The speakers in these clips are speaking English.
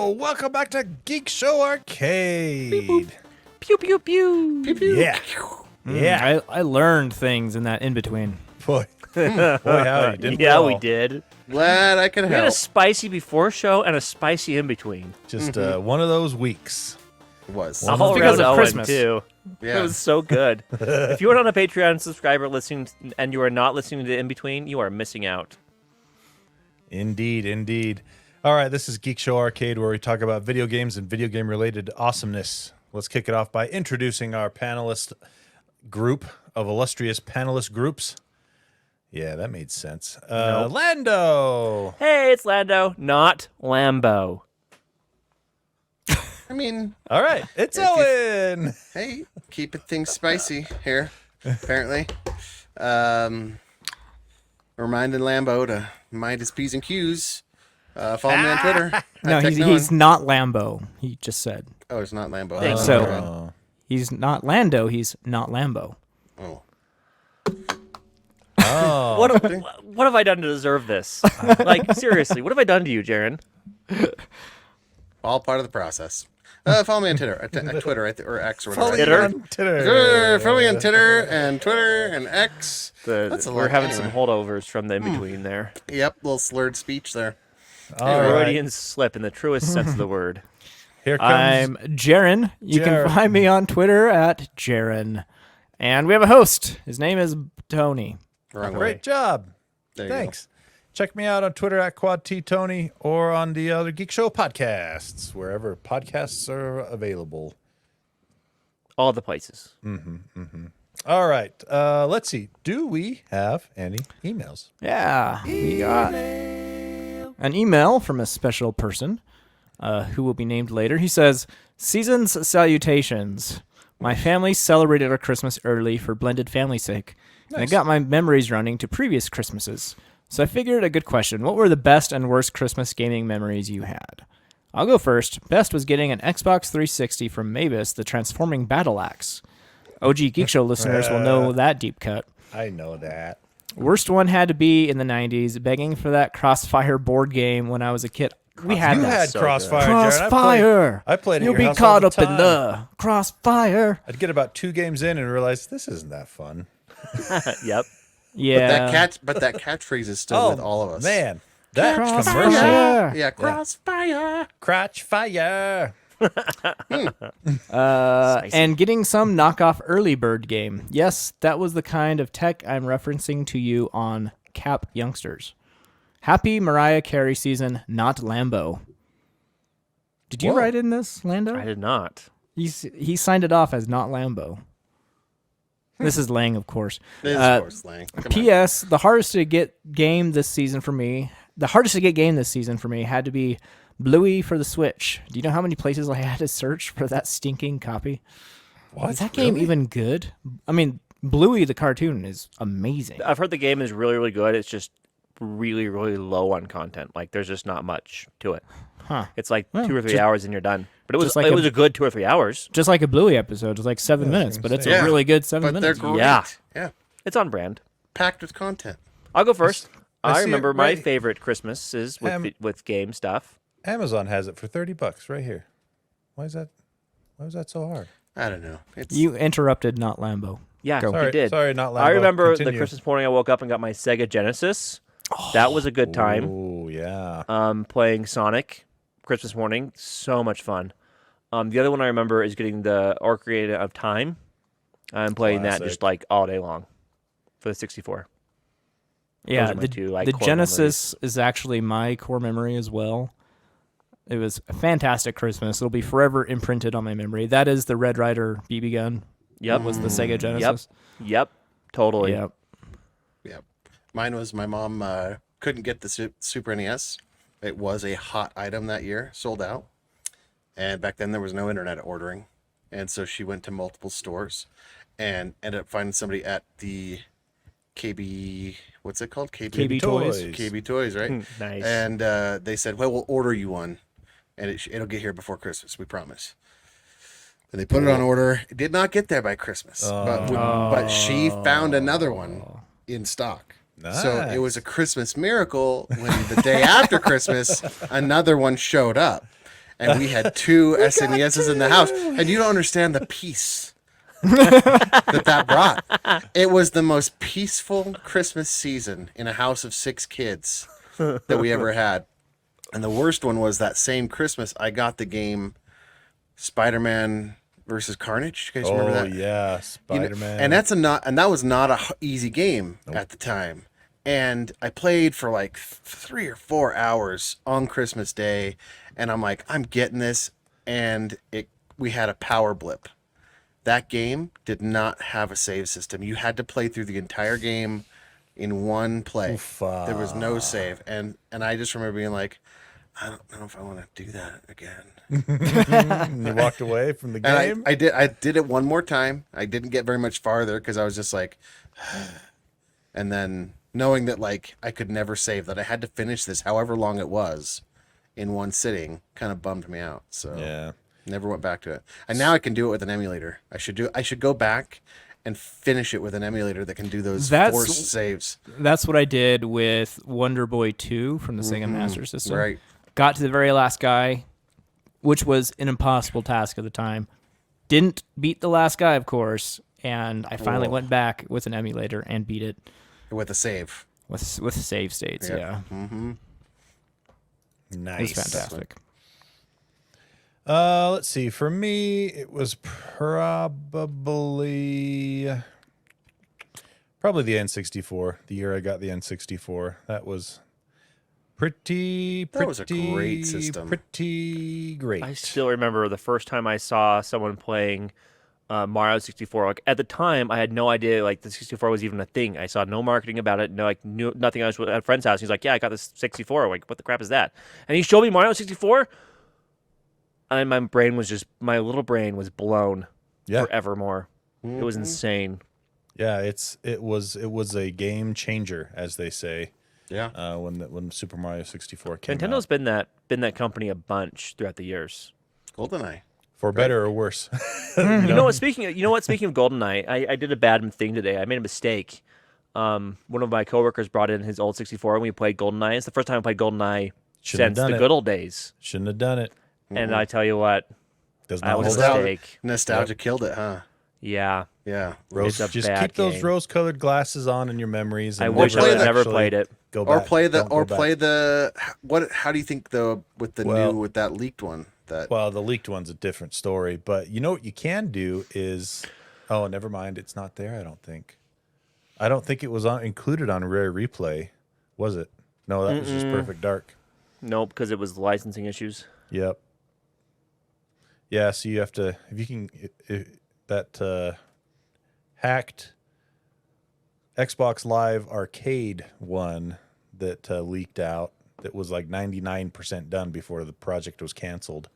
Hello, welcome back to Geekshow Arcade. Beep, boop. Pew pew pew. Pew, pew. Yeah, yeah. I learned things in that in between. Boy, howdy, didn't Yeah, all? we did. Glad I could We had a help. spicy before show and a spicy in between. Just one of those weeks. It was. Well, All because around of Owen, Christmas. too. Yeah. It was so good. If you are not a Patreon subscriber listening and you are not listening to In Between, you are missing out. Indeed, indeed. All right, this is Geek Show Arcade, where we talk about video games and video game-related awesomeness. Let's kick it off by introducing our panelist group of illustrious panelist groups. Yeah, that made sense. Nope. Lando! Hey, it's Lando, not Lambo. I mean, All right, it's If you- Owen! hey, keeping things spicy here, apparently. Reminding Lambo to mind his P's and Q's. Follow me on Twitter. No, he's not Lambo. He just said. Oh, it's not Lambo. Thanks. So- Oh. He's not Lando, he's not Lambo. Oh. Oh. What have I done to deserve this? Like, seriously, what have I done to you, Jaren? All part of the process. Follow me on Twitter, Twitter or X or Follow whatever. me Twitter? on Twitter. Follow me on Twitter and X. That's a We're lot, having anyway. some holdovers from the in between there. Yep, little slurred speech there. All right. Freudian slip in the truest sense of the word. Here comes... I'm Jaren. You Jaren. can find me on Twitter at Jaren. And we have a host. His name is Tony. Wrong way. Great job. There you Thanks. Check me out on Twitter at QuadTTony or on the other Geek Show podcasts, wherever podcasts are available. All the places. All right. Let's see. Do we have any emails? Yeah, we got an email from a special person who will be named later. He says, "Season's salutations. My family celebrated our Christmas early for blended family sake. And I Nice. got my memories running to previous Christmases. So I figured a good question. What were the best and worst Christmas gaming memories you had? I'll go first. Best was getting an Xbox 360 from Mavis, the transforming battle axe. OG Geek Show listeners will know that deep cut. I know that. Worst one had to be in the 90s, begging for that Crossfire board game when I was a kid. We had You that. had so Crossfire, Jared. Crossfire. I played it at You'll your be house caught all up the in time. the Crossfire. I'd get about 2 games in and realize this isn't that fun. Yep. Yeah. But that catchprise is still with all of us. Man, that commercial. Crossfire. Yeah, Crossfire. Crotch fire. And getting some knockoff early bird game. Yes, that was the kind of tech I'm referencing to you on Cap Youngsters. Happy Mariah Carey season, not Lambo. Did you Whoa. write in this, Lando? I did not. He signed it off as not Lambo. This is Lang, of course. It is, of course, Lang. Come on. P.S. The hardest to get game this season for me had to be Bluey for the Switch. Do you know how many places I had to search for that stinking copy? What? Is that game Really? even good? I mean, Bluey the cartoon is amazing. I've heard the game is really, really good. It's just really, really low on content. Like, there's just not much to it. Huh. It's like Well, 2 or 3 just- hours and you're done. But it was just like it a- was a good 2 or 3 hours. Just like a Bluey episode. It's like 7 minutes, but it's Yeah. a really good 7 But they're minutes. great. Yeah. Yeah. It's on brand. Packed with content. I'll go first. I I see it remember my right- favorite Christmases with game stuff. Amazon has it for $30 right here. Why is that so hard? I don't know. It's You interrupted not Lambo. Yeah, Go. you did. Sorry, not Lambo. I remember the Continue. Christmas morning I woke up and got my Sega Genesis. That was a good time. Oh, yeah. Playing Sonic Christmas morning, so much fun. The other one I remember is getting the Ocarina of Time. I'm playing that Classic. just like all day long for the 64. Yeah, are my the, two, like, the core Genesis is actually my core memory as well. It was a fantastic Christmas. It'll be forever imprinted on my memory. That is the Red Ryder BB gun. Yep. Was the Sega Genesis. Yep. Totally. Yep. Yeah. Mine was my mom couldn't get the Super NES. It was a hot item that year, sold out. And back then there was no internet ordering. And so she went to multiple stores and ended up finding somebody at the KB, what's it called? KB Toys. KB Toys, right? Nice. And they said, well, we'll order you one. And it'll get here before Christmas, we promise. And they put it on order. It did not get there by Christmas. But she found another one in stock. So it was a Christmas miracle when the day after Christmas, another one showed up. and we had 2 SNESs in the house, and you don't understand the peace that brought. It was the most peaceful Christmas season in a house of 6 kids that we ever had. And the worst one was that same Christmas, I got the game Spider-Man versus Carnage. You guys remember that? Yeah, Spider-Man. And that was not a easy game at the time. And I played for like 3 or 4 hours on Christmas Day, and I'm like, I'm getting this. And we had a power blip. That game did not have a save system. You had to play through the entire game in one play. Oofa. There was no save. And I just remember being like, I don't know if I want to do that again. And you walked away from the And game. I did it one more time. I didn't get very much farther because I was just like, and then knowing that like I could never save, that I had to finish this however long it was in one sitting, kind of bummed me out. So Yeah. never went back to it. And now I can do it with an emulator. I should go back and finish it with an emulator that can do those forced saves. That's what I did with Wonder Boy 2 from the Sega Master System. Right. Got to the very last guy, which was an impossible task at the time. Didn't beat the last guy, of course, and I finally went back with an emulator and beat it With a save. with save states. Yeah, Mm-hmm. Nice. it was fantastic. Let's see. For me, it was probably the N64. The year I got the N64. That was pretty. That was a great system. Pretty great. I still remember the first time I saw someone playing Mario 64. Like at the time, I had no idea like the 64 was even a thing. I saw no marketing about it. No, knew nothing. I was at a friend's house. He's like, "Yeah, I got this 64." Like, what the crap is that? And he showed me Mario 64. And my little brain was blown forevermore. It was insane. Yeah, it was a game changer, as they say. Yeah. When Super Mario 64 came Nintendo's out. been that company a bunch throughout the years. GoldenEye. For better or worse. You know what? Speaking of GoldenEye, I did a bad thing today. I made a mistake. One of my coworkers brought in his old 64, and we played GoldenEye. It's the first time I played GoldenEye since the good old days. Shouldn't have done it. And I tell you what, Does I not was hold a up. mistake. Nostalgia killed it, huh? Yeah. Yeah. It's a Just bad keep those game. rose-colored glasses on in your memories. I And wish I play would have the- never actually played it. Go Or back. play Don't go back. how do you think with the Well- new with that leaked one? Well, the leaked one's a different story, but you know what you can do is, oh, never mind, it's not there. I don't think it was included on Rare Replay, was it? No, that was just Perfect Dark. Nope, because it was licensing issues. Yep. Yeah, so you have to if you can that hacked Xbox Live Arcade one that leaked out that was like 99% done before the project was canceled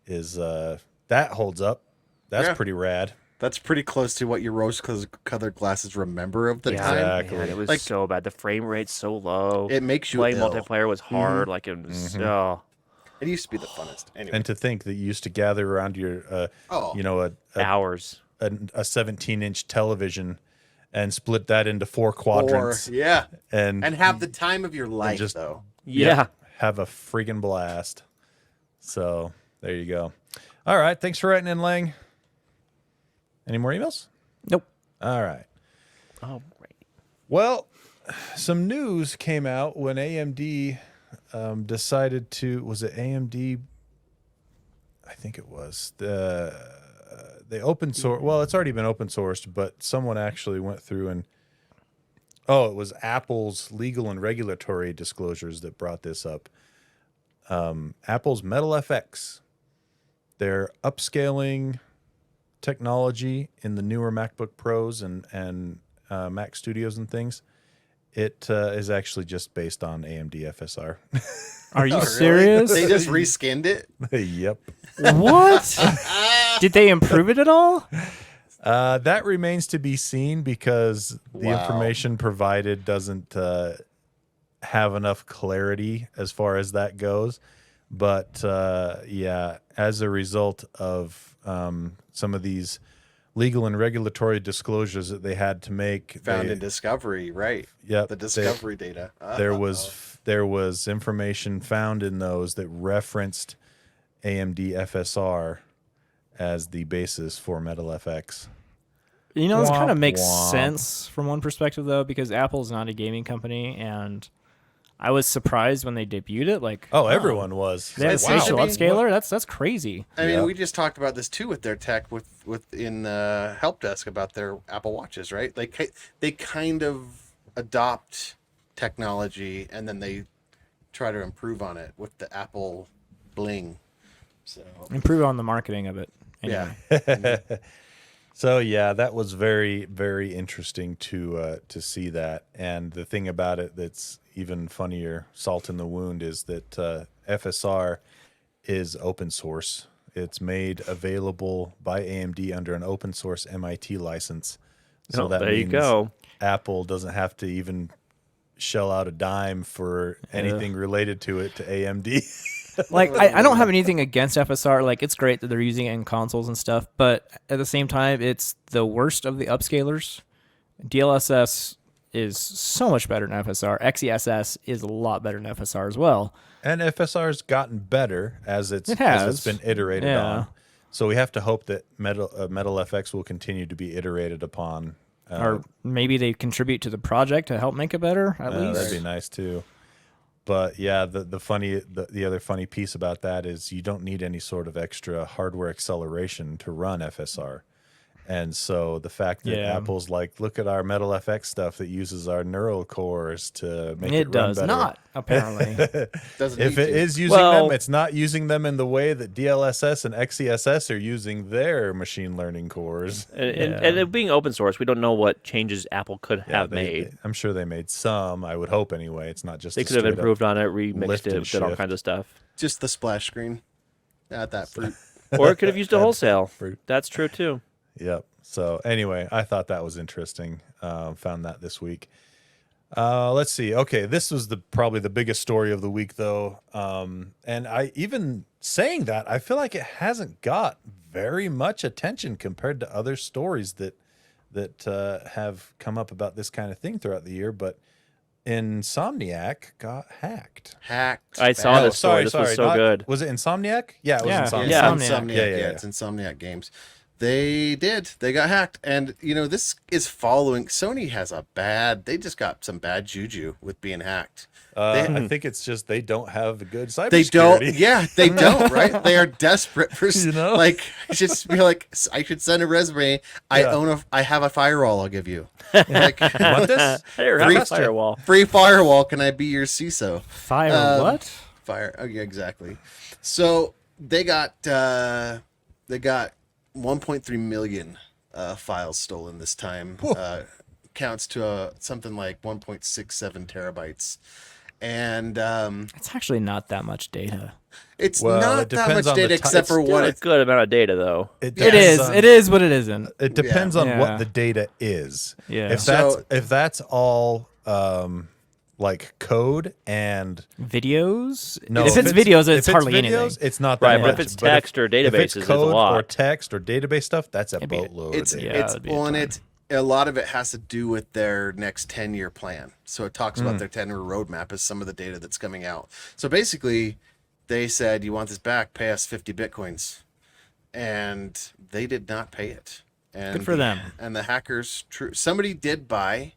is that holds up. That's Yeah. pretty rad. That's pretty close to what your rose-colored glasses remember of the time. Exactly. Man, it was Like- so bad. The frame rate's so low. It makes you Playing ill. multiplayer was hard. Like it was. Oh. It used to be the funnest. Anyway. And to think that you used to gather around your you know Hours. a 17-inch television and split that into 4 quadrants and and have the time of your life, just- though. Yeah. have a freaking blast. So there you go. All right. Thanks for writing in, Lang. Any more emails? Nope. All right. Oh, right. Well, some news came out when AMD decided to. Was it AMD? I think it was they open source. Well, it's already been open sourced, but someone actually went through and. Oh, it was Apple's legal and regulatory disclosures that brought this up. Apple's Metal FX. They're upscaling technology in the newer MacBook Pros and Mac Studios and things. It is actually just based on AMD FSR. Are you Oh, really? serious? They just reskinned it. Yep. What? Did they improve it at all? That remains to be seen because the Wow. information provided doesn't have enough clarity as far as that goes. But yeah, as a result of some of these legal and regulatory disclosures that they had to make, Found in Discovery, right? Yep, The Discovery data. there was information found in those that referenced AMD FSR as the basis for Metal FX. You know, this kind of Womp makes womp. sense from one perspective, though, because Apple's not a gaming company, and I was surprised when they debuted it. Like, Oh, wow, everyone was. They have a It's spatial like, upscaler? That's crazy. I mean, Yeah. we just talked about this too with their tech in help desk about their Apple Watches, right? Like they kind of adopt technology and then they try to improve on it with the Apple Bling. So Improve on the marketing of it. Anyway. yeah, So yeah, that was very, very interesting to see that. And the thing about it that's even funnier, salt in the wound, is that FSR is open source. It's made available by AMD under an open source MIT license. So Oh, that there you means go. Apple doesn't have to even shell out a dime for anything related to it to AMD. Like, I don't have anything against FSR. Like, it's great that they're using it in consoles and stuff, but at the same time, it's the worst of the upscalers. DLSS is so much better than FSR. XeSS is a lot better than FSR as well. And FSR's gotten better as It as has. it's been iterated Yeah. on. So we have to hope that Metal FX will continue to be iterated upon. Or maybe they contribute to the project to help make it better, at least. That'd be nice too. But yeah, the other funny piece about that is you don't need any sort of extra hardware acceleration to run FSR. And so the fact that Yeah. Apple's like, look at our Metal FX stuff that uses our neural cores to make it, It run does better. not, apparently. doesn't If need it to. is using Well- them, it's not using them in the way that DLSS and XeSS are using their machine learning cores. And it being open source, we don't know what changes Apple could have made. I'm sure they made some. I would hope anyway. It's not just They a could have straight up improved on it, lift remixed and it, did all shift. kinds of stuff. Just the splash screen. Add that fruit. Or it could have used a wholesale. fruit. That's true too. Yep. So anyway, I thought that was interesting. Found that this week. Let's see. Okay, this was probably the biggest story of the week, though. And I even saying that, I feel like it hasn't got very much attention compared to other stories that have come up about this kind of thing throughout the year. But Insomniac got hacked. Hacked. I saw bad. this story. This was so good. Was it Insomniac? Yeah, it was Yeah. Insomniac. Yeah. Insomniac. Yeah, Yeah, yeah. it's Insomniac Games. They did. They got hacked. And, you know, this is following. Sony has they just got some bad juju with being hacked. I think it's just they don't have a good cybersecurity. They don't. Yeah, they don't, right? They are desperate for, You know? like, I should be like, I should send a resume. Yeah. I have a firewall I'll give you. Like, Want this? Here, have Free- a firewall. free firewall. Can I be your CISO? Fire what? Fire. Oh, yeah, exactly. So they got 1.3 million files stolen this time. Counts to something like 1.67 terabytes, and It's actually not that much data. it's Well, not it that depends much on the data ti- except it's for what Still a it's. good amount of data, though. It depends is. on- It is what it isn't. It depends on Yeah. what the data is. Yeah. If that's all like code and Videos? no, if it's videos, it's hardly videos, anything. it's not that Right, but much. if it's text or if it's databases, it's a code lot. or text or database stuff, that's a It'd be- boatload. It's of data. Yeah, it's that'd be a on ton. it. A lot of it has to do with their next 10-year plan. So it talks Hmm. about their 10-year roadmap as some of the data that's coming out. So basically, they said, "You want this back? Pay us 50 bitcoins," and they did not pay it. And Good for them. And the hackers, somebody did buy.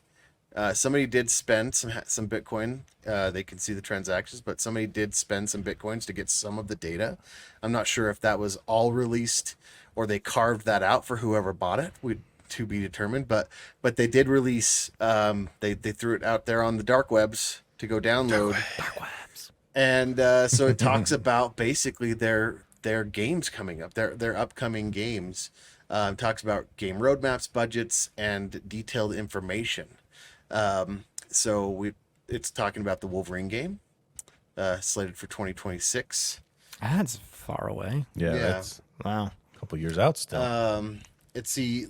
Somebody did spend some Bitcoin. They can see the transactions, but somebody did spend some Bitcoins to get some of the data. I'm not sure if that was all released or they carved that out for whoever bought it. To be determined, but they did release. They threw it out there on the dark webs to go download. Dark webs. And so it talks about basically their games coming up, their upcoming games. Talks about game roadmaps, budgets, and detailed information. So it's talking about the Wolverine game, slated for 2026. That's far away. Yeah, Yeah. that's Wow. a couple years out still. Let's see.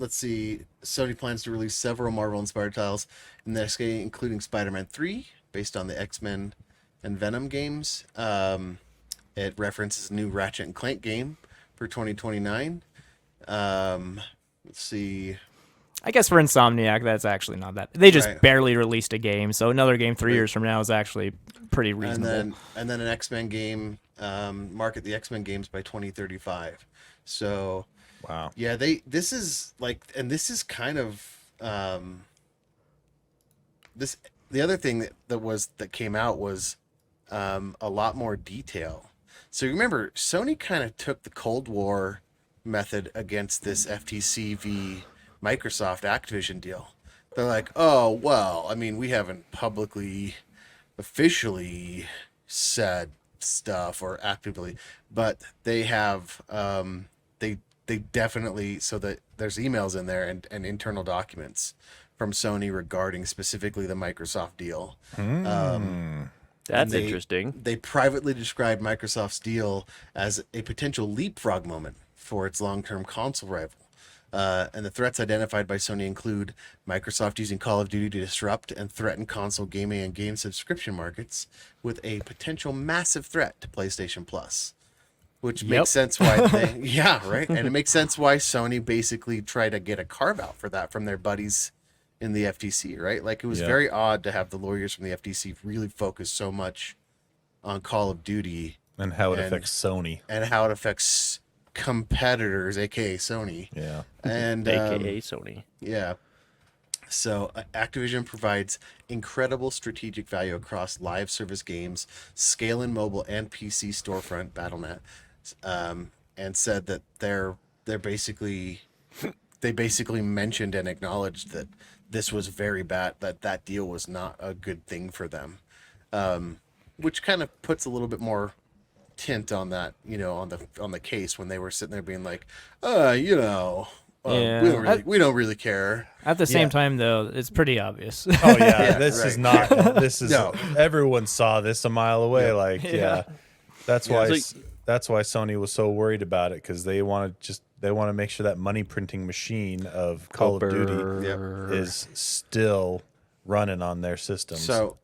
Sony plans to release several Marvel-inspired titles in the next game, including Spider-Man 3, based on the X-Men and Venom games. It references a new Ratchet and Clank game for 2029. Let's see. I guess for Insomniac, that's actually not that. They just Right. barely released a game, so another game 3 years from now is actually pretty reasonable. And then an X-Men game market the X-Men games by 2035. So Wow. yeah, this is kind of this the other thing that came out was a lot more detail. So you remember, Sony kind of took the Cold War method against this FTC v Microsoft Activision deal. They're like, oh well, I mean, we haven't officially said stuff or actively, but they have they definitely, so that there's emails in there and internal documents from Sony regarding specifically the Microsoft deal. That's they- interesting. They privately described Microsoft's deal as a potential leapfrog moment for its long-term console rival. And the threats identified by Sony include Microsoft using Call of Duty to disrupt and threaten console gaming and game subscription markets, with a potential massive threat to PlayStation Plus. Which makes sense why yeah, right? And it makes sense why Sony basically tried to get a carve-out for that from their buddies in the FTC, right? Like, it was very odd to have the lawyers from the FTC really focus so much on Call of Duty And how it affects Sony. and how it affects competitors, aka Sony. Yeah. And AKA Sony. yeah. So Activision provides incredible strategic value across live service games, scale in mobile and PC storefront, Battle.net, and said that they basically mentioned and acknowledged that this was very bad, that deal was not a good thing for them, which kind of puts a little bit more tint on that, on the case, when they were sitting there being like, we don't really care. At the same time, though, it's pretty obvious. Oh yeah, Yeah, this right. is not. This is No. everyone saw this a mile away. That's why So- that's why Sony was so worried about it, because they want to make sure that money printing machine of Call of Duty is still running on their systems. So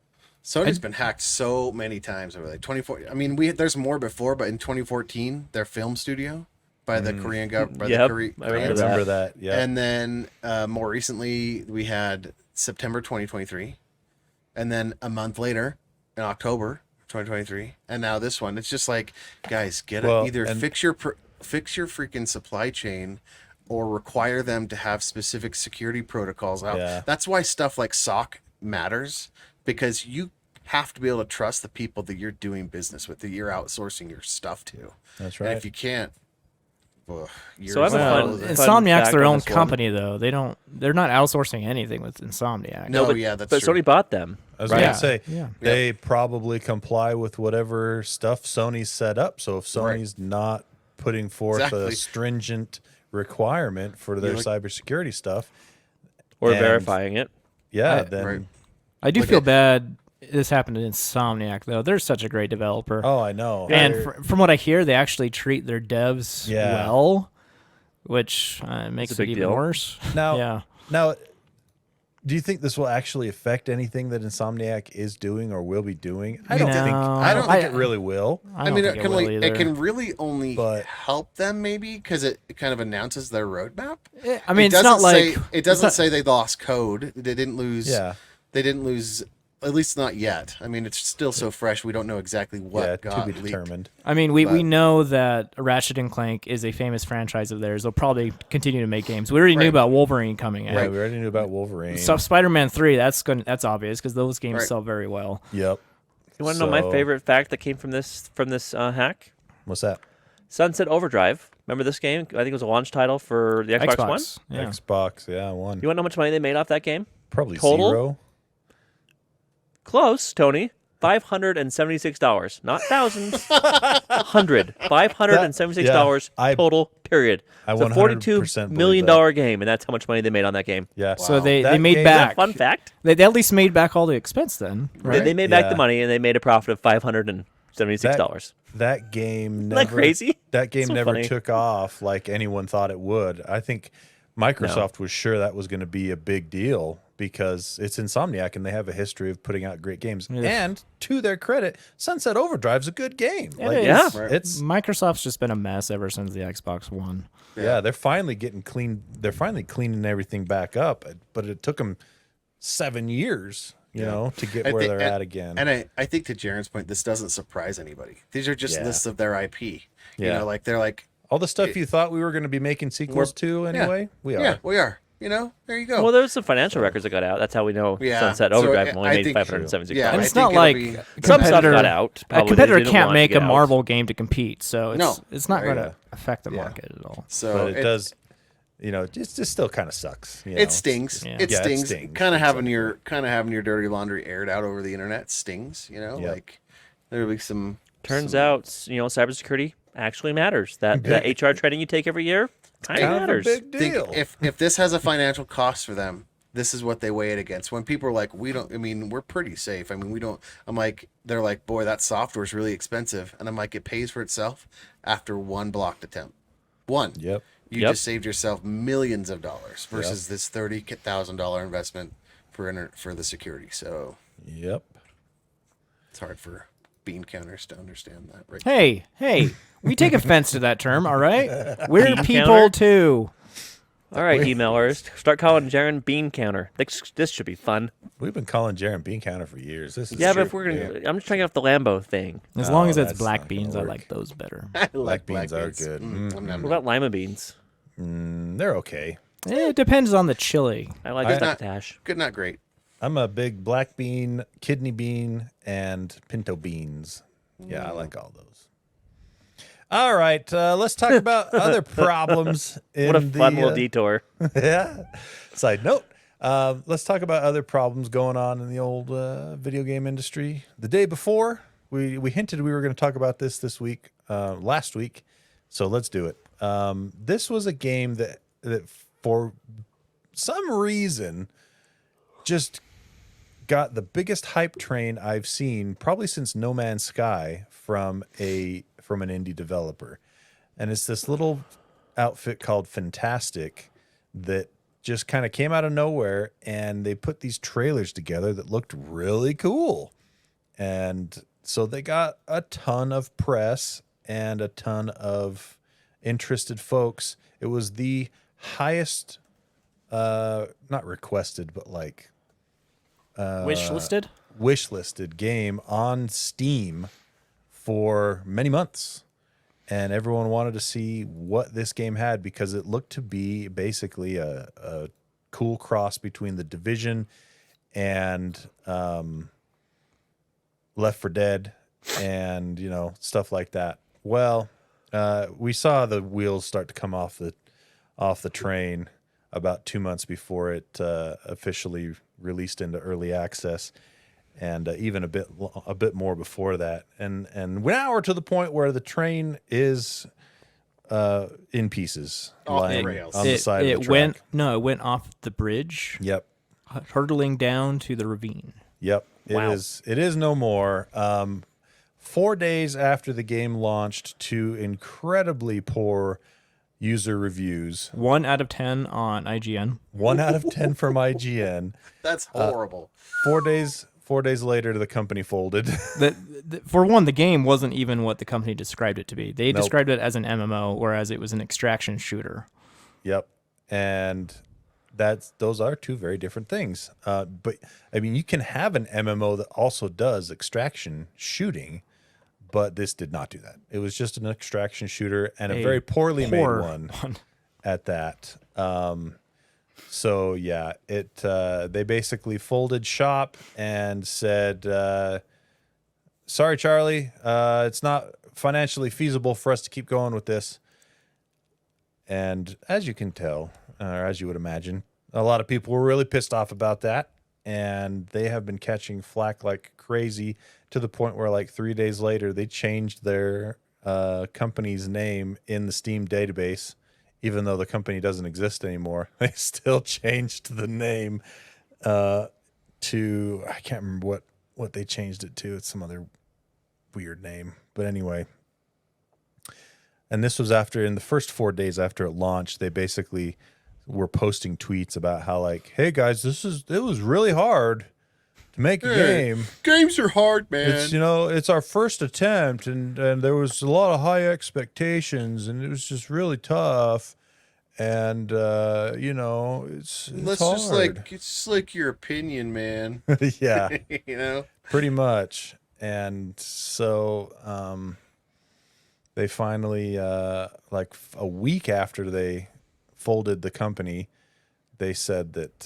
Sony's been hacked so many times over, like, 24. I mean, there's more before, but in 2014, their film studio by the Korean government. Yep, I remember that. Yeah. And then more recently, we had September 2023, and then a month later, in October 2023, and now this one. It's just like, guys, either fix your freaking supply chain, or require them to have specific security protocols out. Yeah. That's why stuff like SOC matters, because you have to be able to trust the people that you're doing business with, that you're outsourcing your stuff to. That's And right. if you can't, So I have a Well, fun Insomniac's fact their on own this one. company, though. They're not outsourcing anything with Insomniac. No, but, yeah, that's but true. Sony bought them. I was Right. gonna Yeah. say Yeah. they probably comply with whatever stuff Sony's set up. So if Right. Sony's not putting forth a Exactly. stringent requirement for their cybersecurity stuff, Or And- verifying it. then Right. I do Look feel at- bad this happened to Insomniac, though. They're such a great developer. oh, I know. and They're- from what I hear, they actually treat their devs Yeah. well, which makes It's a it big even deal. worse. now, Yeah. now, do you think this will actually affect anything that Insomniac is doing or will be doing? I don't No. think. I don't think it really will. I I mean, don't think will either. it can really only But- help them, maybe, because it kind of announces their roadmap. I mean, It it's not doesn't like say, it doesn't not- say they lost code. They didn't lose. Yeah. They didn't lose. At least not yet. I mean, it's still so fresh. We don't know exactly what Yeah, got to be leaked. determined. I mean, we But- know that Ratchet and Clank is a famous franchise of theirs. They'll probably continue to make games. We already knew Right. about Wolverine coming out. Yeah, we already knew about Wolverine. So Spider-Man 3, that's obvious because those games Right. sell very well. Yep. You want to know my So- favorite fact that came from this hack? What's that? Sunset Overdrive. Remember this game? I think it was a launch title for the Xbox One. Yeah. Xbox. Yeah, one. You want to know how much money they made off that game? Probably total? 0. Close, Tony. $576, not thousands. $576 Yeah, I- total. Period. I It's a 42 100% believe million that. dollar game, and that's how much money they made on that game. Yeah. So they That made game- back. Fun fact. They at least made back all the expense then, right? They made back Yeah. the money, and they made a profit of $576. That game Isn't never that crazy? That game So never funny. took off like anyone thought it would. I think Microsoft was sure that was going to be a big deal because it's Insomniac and they have a history of putting out great games. Yeah. And to their credit, Sunset Overdrive's a good game. It Like, is. Yeah. Right. It's Microsoft's just been a mess ever since the Xbox One. yeah, they're finally getting clean. They're finally cleaning everything back up, but it took them 7 years you know, to get I where thi- they're and- at again. And I think to Jaren's point, this doesn't surprise anybody. These are just Yeah. lists of their IP. You Yeah. know, like they're like, All the stuff you thought we were going to be making sequels to anyway, we are. yeah, we are. You know, there you go. Well, there's some financial records that got out. That's how we know Yeah. Sunset So, Overdrive I only made think- 576. yeah, And I it's think not it'll like be- a Some stuff competitor, got out. a Probably competitor they didn't can't want to make a get out. Marvel game to compete, so No. it's not going Yeah. to affect the Yeah. market at all. So But it does, you know, just still kind of sucks. You know? It stings. Yeah. It Yeah, it stings. stings. Kind of It's having your dirty laundry aired out over the internet stings. You know, Yep. like there'll be some. Turns out, cybersecurity actually matters. That HR training you take every year kind of Kind of a matters. big deal. Think if this has a financial cost for them, this is what they weigh it against. When people are like, we don't. I mean, we're pretty safe. I mean, we don't. I'm like, they're like, boy, that software is really expensive, and I'm like, it pays for itself after one blocked attempt. One. Yep. You Yep. just saved yourself millions of dollars versus this $30,000 investment for the security. So Yep. it's hard for bean counters to understand that, right? Hey, we take offense to that term, all right? We're Bean people counter? too. All right, emailers, start calling Jaren Bean Counter. This should be fun. We've been calling Jaren Bean Counter for years. This is Yeah, but true. if we're gonna, I'm just trying to get off the Lambo thing. As No, long as it's that's black not gonna beans, I work. like those better. I Black beans are good. I'm What about lima beans? They're okay. It depends on the chili. I like I- succotash. good, not great. I'm a big black bean, kidney bean, and pinto beans. Yeah, I like all those. All right, let's talk about other problems. In What a fun the, little detour. yeah. Side note. Let's talk about other problems going on in the old video game industry. The day before, we hinted we were going to talk about this week, last week. So let's do it. This was a game that for some reason just got the biggest hype train I've seen probably since No Man's Sky from an indie developer. And it's this little outfit called Fantastic that just kind of came out of nowhere, and they put these trailers together that looked really cool. And so they got a ton of press and a ton of interested folks. It was the highest, not requested, but like Wish listed? wish listed game on Steam for many months. And everyone wanted to see what this game had because it looked to be basically a cool cross between The Division and Left 4 Dead and, you know, stuff like that. Well, we saw the wheels start to come off the train about 2 months before it officially released into early access, and even a bit more before that. And now we're to the point where the train is in pieces, Off the lying rails. on the side of the track. It went off the bridge, Yep. hurtling down to the ravine. Yep. Wow. It is no more. 4 days after the game launched to incredibly poor user reviews. 1 out of 10 on IGN. 1 out of 10 from IGN. That's horrible. 4 days later, the company folded. For one, the game wasn't even what the company described it to be. They Nope. described it as an MMO, whereas it was an extraction shooter. Yep. And those are two very different things. But I mean, you can have an MMO that also does extraction shooting, but this did not do that. It was just an extraction shooter and a very poorly made Poor one at that. So yeah, they basically folded shop and said, sorry, Charlie, it's not financially feasible for us to keep going with this. And as you can tell, or as you would imagine, a lot of people were really pissed off about that. And they have been catching flack like crazy to the point where, like, 3 days later, they changed their company's name in the Steam database. Even though the company doesn't exist anymore, they still changed the name to, I can't remember what they changed it to. It's some other weird name. But anyway. And this was in the first 4 days after it launched, they basically were posting tweets about how, like, hey guys, it was really hard to make a game. Games are hard, man. It's, it's our first attempt, and there was a lot of high expectations, and it was just really tough. and it's Let's hard. it's just like your opinion, man. Yeah, You know? pretty much. And so they finally like a week after they folded the company, they said that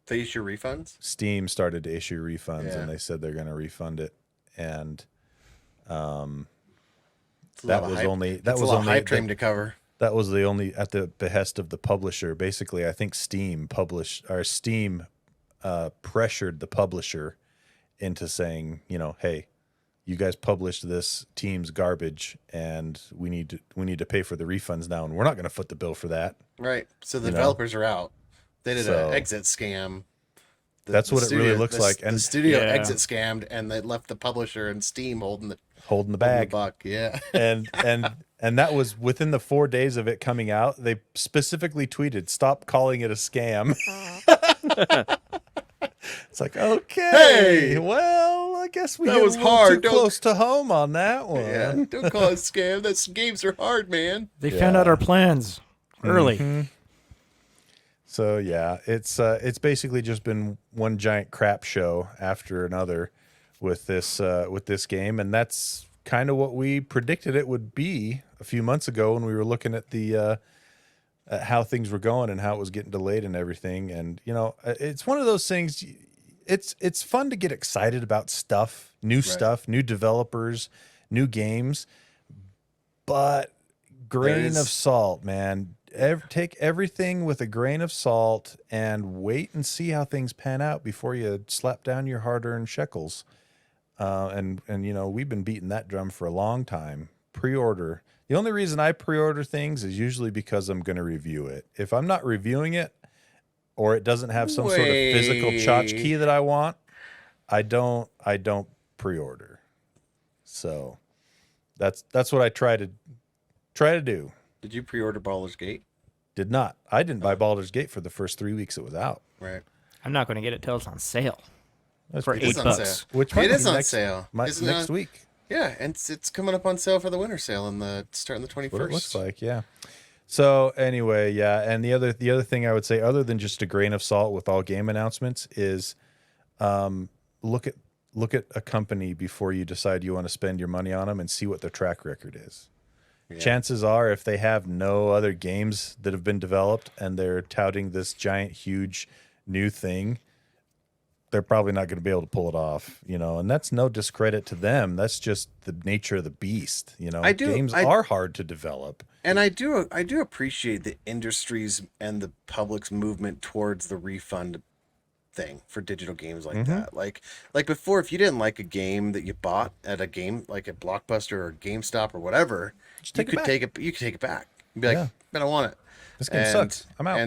They issue refunds? Steam started to issue refunds, Yeah. and they said they're going to refund it. And It's a that lot of was hype. only That's a lot of hype train to cover. that was the only at the behest of the publisher. Basically, I think Steam pressured the publisher into saying, hey, you guys published this team's garbage, and we need to pay for the refunds now, and we're not going to foot the bill for that. Right. So the You know? developers are out. They did So- an exit scam. That's what it really looks like. And And the studio Yeah. exit scammed, and they left the publisher and Steam holding the bag. buck. Yeah. and that was within the 4 days of it coming out. They specifically tweeted, "Stop calling it a scam." It's like, okay, Hey! well, I guess we That hit was a little hard. too Don't- close to home on that one. Yeah. Don't call it a scam. That's games are hard, man. They found out our plans early. Mm-hmm. So yeah, it's basically just been one giant crap show after another with this game, and that's kind of what we predicted it would be a few months ago when we were looking at the at how things were going and how it was getting delayed and everything. And it's one of those things. It's fun to get excited about stuff, new developers, new games, but grain is- of salt, man. Take everything with a grain of salt and wait and see how things pan out before you slap down your hard-earned shekels. And we've been beating that drum for a long time. Pre-order. The only reason I pre-order things is usually because I'm going to review it. If I'm not reviewing it, or it doesn't have some sort of physical tchotchke that I want, I don't pre-order. So that's what I try to do. Did you pre-order Baldur's Gate? Did not. I didn't buy Baldur's Gate for the first 3 weeks it was out. Right. I'm not going to get it till it's on sale That's for pretty- It is $8. on sale. Which might It is be on next, sale. Isn't next it? week. Yeah, and it's coming up on sale for the winter sale starting the 21st. What it looks like, yeah. So anyway, yeah, and the other thing I would say, other than just a grain of salt with all game announcements, is look at a company before you decide you want to spend your money on them and see what their track record is. Yeah. Chances are, if they have no other games that have been developed and they're touting this giant, huge new thing, they're probably not going to be able to pull it off, and that's no discredit to them. That's just the nature of the beast. Games are hard to develop. And I do appreciate the industry's and the public's movement towards the refund thing for digital games like that. Like before, if you didn't like a game that you bought at a game like a Blockbuster or GameStop or whatever, you could take it back. You'd be like, Yeah. I don't want it. This game sucks. I'm out.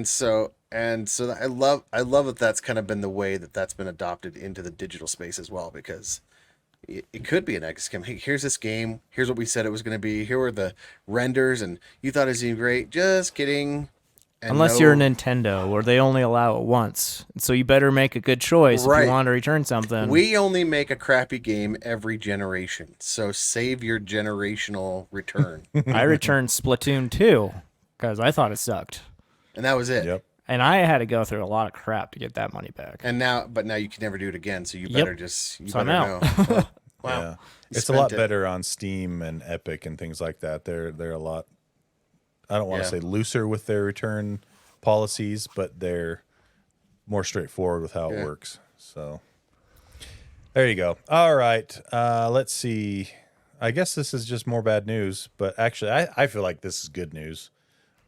And so I love that that's kind of been the way that's been adopted into the digital space as well, because it could be an X game. Hey, here's this game. Here's what we said it was going to be. Here were the renders, and you thought it was even great. Just kidding. And Unless you're Nintendo, where they only allow it once. So you better make a good choice if Right. you want to return something. we only make a crappy game every generation, so save your generational return. I returned Splatoon 2 because I thought it sucked. And that was it. Yep. And I had to go through a lot of crap to get that money back. And now you can never do it again. So you Yep. better you So I'm better out. know. Well, wow. Yeah. You It's a lot spent it. better on Steam and Epic and things like that. They're a lot, I don't want to Yeah. say looser with their return policies, but they're more straightforward with how it Yeah. works. So there you go. All right. Let's see. I guess this is just more bad news, but actually I feel like this is good news.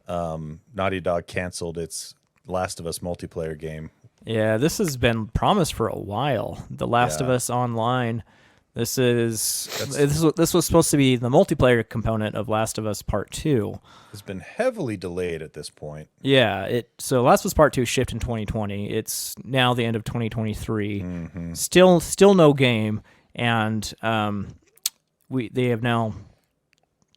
Naughty Dog canceled its Last of Us multiplayer game. Yeah, this has been promised for a while. The Last of Yeah. Us Online. This was supposed to be the multiplayer component of Last of Us Part 2. It's been heavily delayed at this point. Yeah, so Last of Us Part 2 shipped in 2020. It's now the end of 2023. Mm-hmm. Still no game, and they have now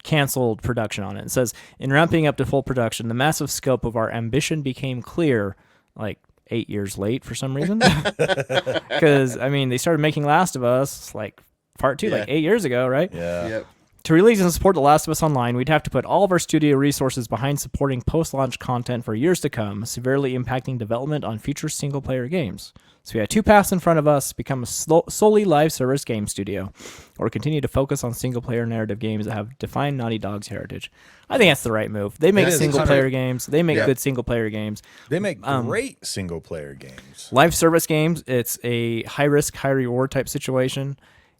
canceled production on it. It says, in ramping up to full production, the massive scope of our ambition became clear, like 8 years late for some reason. Because, they started making Last of Us, like, Part 2, like 8 years ago, right? Yeah. Yep. To release and support The Last of Us Online, we'd have to put all of our studio resources behind supporting post-launch content for years to come, severely impacting development on future single-player games. So we had two paths in front of us: become a solely live service game studio, or continue to focus on single-player narrative games that have defined Naughty Dog's heritage. I think that's the right move. They make It is. single-player games. They make Yeah. good single-player games. They make great single player games. Live service games, it's a high-risk, high-reward type situation,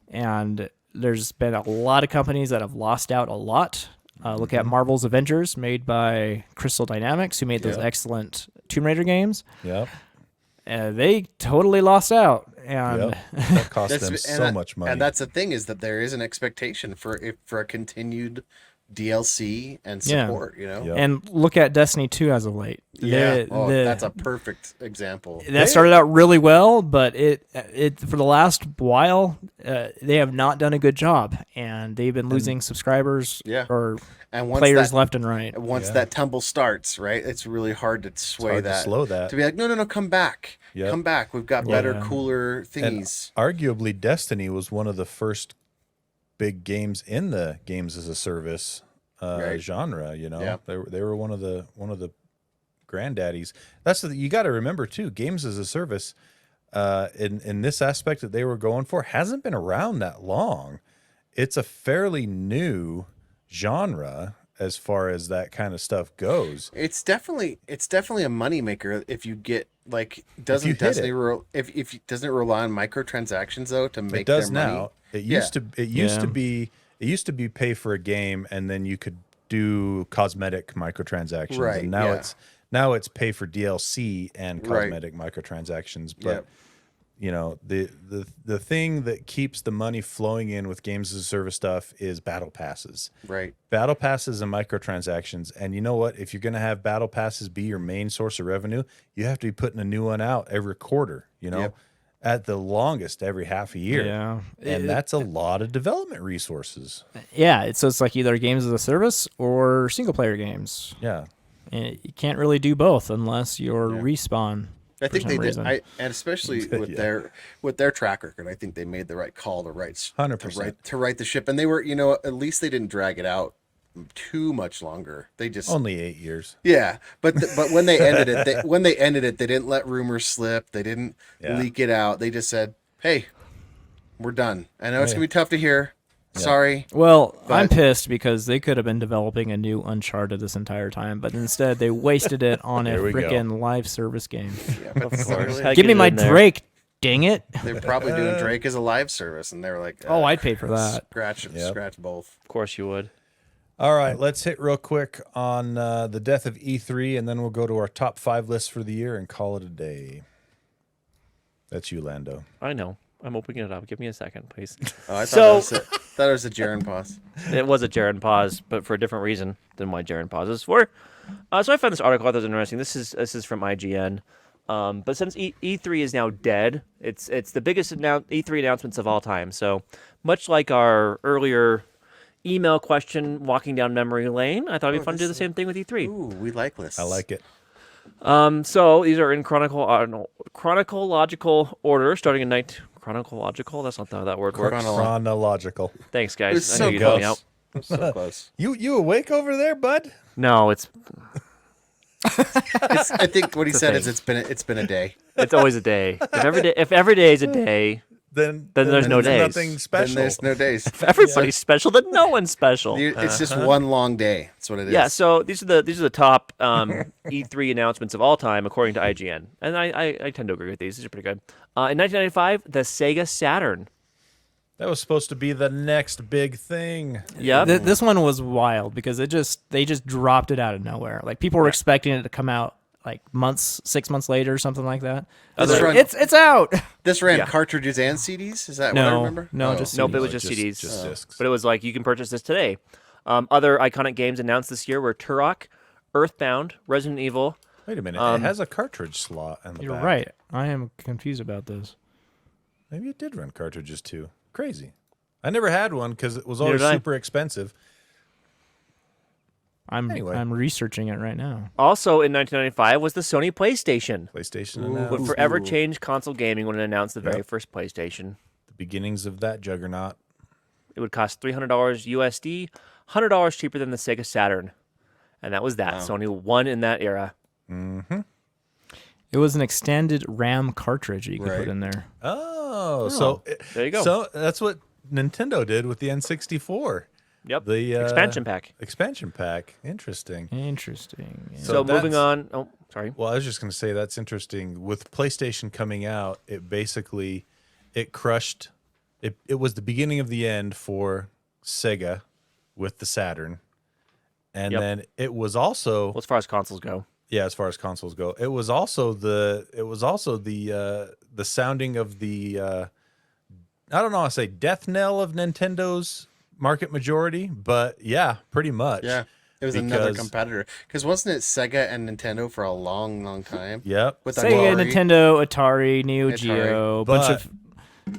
and there's been a lot of companies that have lost out a lot. Look at Marvel's Avengers, made by Crystal Dynamics, who made those excellent Tomb Raider games. Yep. They totally lost out, and That cost them so much money. And that's the thing, is that there is an expectation for a continued DLC and support. You know. Yep. and look at Destiny 2 as of late. Yeah. That's a perfect example. That started out really well, but it for the last while they have not done a good job, and they've been losing subscribers or And once players that, left and right. Once that tumble starts, right, it's really hard to sway hard to that. slow that. To be like, no, come back. Yep. Come back. We've got better, Yeah. cooler And thingies. arguably, Destiny was one of the first big games in the games as a service genre. You know, Yeah. they were one of the granddaddies. You got to remember too. Games as a service, in this aspect that they were going for, hasn't been around that long. It's a fairly new genre as far as that kind of stuff goes. It's definitely a moneymaker if you get like doesn't hit Destiny it. if doesn't it rely on microtransactions though to make It does their money? now. It used to be pay for a game and then you could do cosmetic microtransactions. Right, And now yeah. it's pay for DLC and cosmetic microtransactions. But Yep. you know, the thing that keeps the money flowing in with games as a service stuff is battle passes. Right. Battle passes and microtransactions. And you know what? If you're going to have battle passes be your main source of revenue, you have to be putting a new one out every quarter, you know, Yep. at the longest every half a year. Yeah. And that's a lot of development resources. Yeah, so it's like either games as a service or single player games. Yeah. And you can't really do both unless you're Respawn. I think for they some did, reason. and especially with their track record, I think they made the right call to write 100%. to right the ship, and they were, at least they didn't drag it out too much longer. They just Only 8 years. but when they ended it, they didn't let rumors slip. They didn't leak it out. They just said, "Hey, we're done." I know it's gonna be tough to hear. Sorry. Well, But- I'm pissed because they could have been developing a new Uncharted this entire time, but instead they wasted it on a There we go. freaking live service game. Yeah, but Of course. really- Had to Give me get it my in there. Drake, dang it. they're probably doing Drake as a live service, and they were like, Oh, I'd pay for that. Scratch both. Of course you would. All right, let's hit real quick on the death of E3, and then we'll go to our top 5 list for the year and call it a day. That's you, Lando. I know. I'm opening it up. Give me a second, please. Oh, I So- thought it was a Jaren pause. It was a Jaren pause, but for a different reason than why Jaren pauses for. So I found this article I thought was interesting. This is from IGN. But since E3 is now dead, it's the biggest E3 announcements of all time. So much like our earlier email question, walking down memory lane, I thought it'd be fun to do the same thing with E3. Ooh, we like lists. I like it. So these are in chronological order, starting in chronological. That's not how that word works. Chronological. Thanks, It guys. was I so knew you'd help me close. out. So close. You awake over there, bud? No, it's I think what he said is thing. it's been a day. always a day. If every day is a day, Then there's no days. nothing Then special. there's no days. if everybody's special, then no one's special. It's just one long day. That's what it is. Yeah, so these are the top E3 announcements of all time according to IGN, and I tend to agree with these. These are pretty good. In 1995, the Sega Saturn. That was supposed to be the next big thing. Yep. This one was wild because they just dropped it out of nowhere. Like people were expecting it to come out like 6 months later or something like that. This run- It's out. This ran Yeah. cartridges and CDs. Is that what I remember? No, Oh. just Nope, it CDs. was just CDs. Just discs. But it was like you can purchase this today. Other iconic games announced this year were Turok, Earthbound, Resident Evil. Wait a minute. It has a cartridge slot in the You're back. right. I am confused about this. Maybe it did run cartridges too. Crazy. I never had one because it was always Neither did I. super expensive. Anyway. I'm researching it right now. Also in 1995 was the Sony PlayStation. PlayStation Ooh. announced Would forever change console gaming when it announced the very Yep. first PlayStation. the beginnings of that juggernaut. It would cost $300 USD, $100 cheaper than the Sega Saturn. And that was that. Wow. Sony won in that era. It was an extended RAM cartridge you could put Right. in there. Oh, so there you go. So that's what Nintendo did with the N64. Yep. The Expansion pack. Expansion pack. Interesting. Interesting. Yeah. So moving that's- on. Oh, sorry. Well, I was just going to say that's interesting. With PlayStation coming out, it crushed. It was the beginning of the end for Sega with the Saturn, and Yep. then it was also Well, as far as consoles go. yeah, as far as consoles go, it was also the sounding of the I don't know how to say death knell of Nintendo's market majority, but yeah, pretty much. Yeah. It was another Because- competitor. Because wasn't it Sega and Nintendo for a long, long time? Yep. With Sega, Atari? Nintendo, Atari, Neo Atari. Geo, But- bunch of.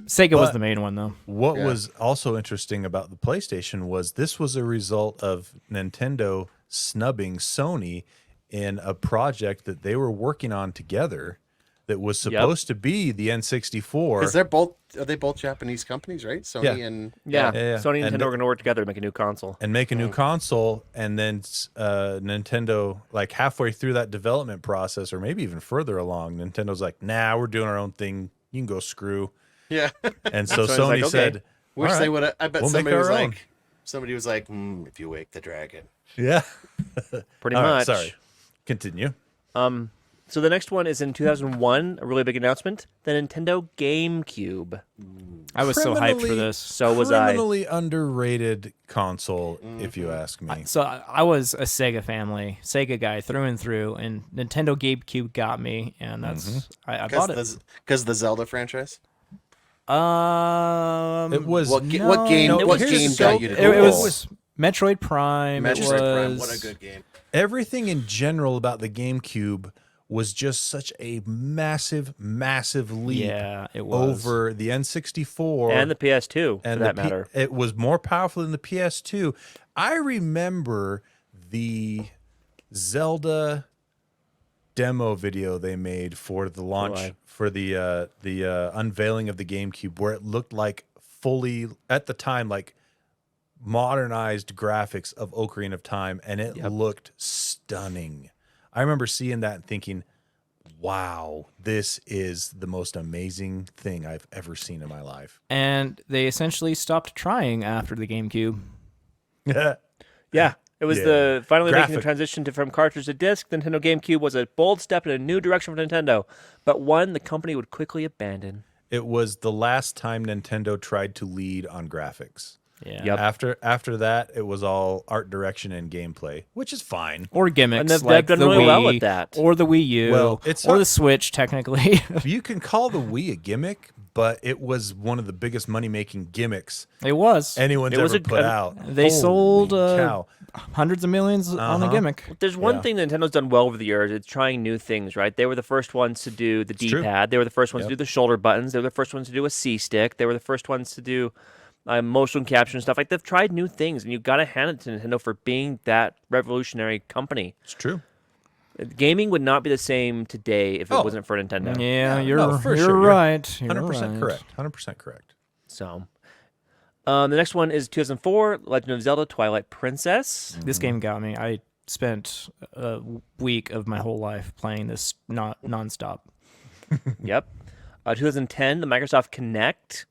Sega was but- the main one though. What Yeah. was also interesting about the PlayStation was this was a result of Nintendo snubbing Sony in a project that they were working on together that was supposed to be the N64. Because are they both Japanese companies, right? Sony Yeah. and Yeah. Yeah. Sony and And Nintendo the- were going to work together to make a new console. and make a new console, and then Nintendo, like halfway through that development process, or maybe even further along, Nintendo's like, "Nah, we're doing our own thing. You can go screw." Yeah. And so Sony's Sony like, "Okay." said, Wish "All they right, would. I bet we'll make somebody was our own." like, if you wake the dragon. Yeah, Pretty All right, much. sorry. Continue. So the next one is in 2001, a really big announcement, the Nintendo GameCube. I was so hyped for Criminally- this. So was I. Criminally underrated console, if you ask me. So I was a Sega Sega guy through and through, and Nintendo GameCube got me, and that's I bought it. Because the Zelda franchise. It was What no, game? no, what here's game the- got you to It, do it this? was Metroid Prime. Metroid it Prime. was, What a good game. everything in general about the GameCube was just such a massive, massive leap Yeah, it was. over the N64 And the PS2, for and that the matter. It was more powerful than the PS2. I remember the Zelda demo video they made for the launch I? for the unveiling of the GameCube, where it looked like fully at the time like modernized graphics of Ocarina of Time, and it looked stunning. I remember seeing that and thinking, wow, this is the most amazing thing I've ever seen in my life. And they essentially stopped trying after the GameCube. Yeah. It was Yeah. the finally making the Graphic. transition from cartridge to disc. The Nintendo GameCube was a bold step in a new direction for Nintendo, but one the company would quickly abandon. It was the last time Nintendo tried to lead on graphics. Yeah. Yep. After that, it was all art direction and gameplay, which is fine. Or gimmicks, And they've like done the really Wii, well with that. or the Wii U, Well, it's or not- the Switch, technically. You can call the Wii a gimmick, but it was one of the biggest money-making gimmicks It was. anyone's It was ever a- put out. They sold Holy cow. hundreds of millions on a gimmick. There's one Yeah. thing that Nintendo's done well over the years. It's trying new things, right? They were the first ones to do the true. D-pad. They were the first ones to Yep. do the shoulder buttons. They were the first ones to do a C-stick. They were the first ones to do motion capture and stuff. Like, they've tried new things, and you've got to hand it to Nintendo for being that revolutionary company. It's true. Gaming would not be the same today if it Oh. wasn't for Nintendo. Yeah, Yeah, you're no, for you're sure. right. You're 100% right. correct. 100% correct. So, the next one is 2004, Legend of Zelda: Twilight Princess. This game got me. I spent a week of my whole life playing this nonstop. Yep. 2010, the Microsoft Kinect.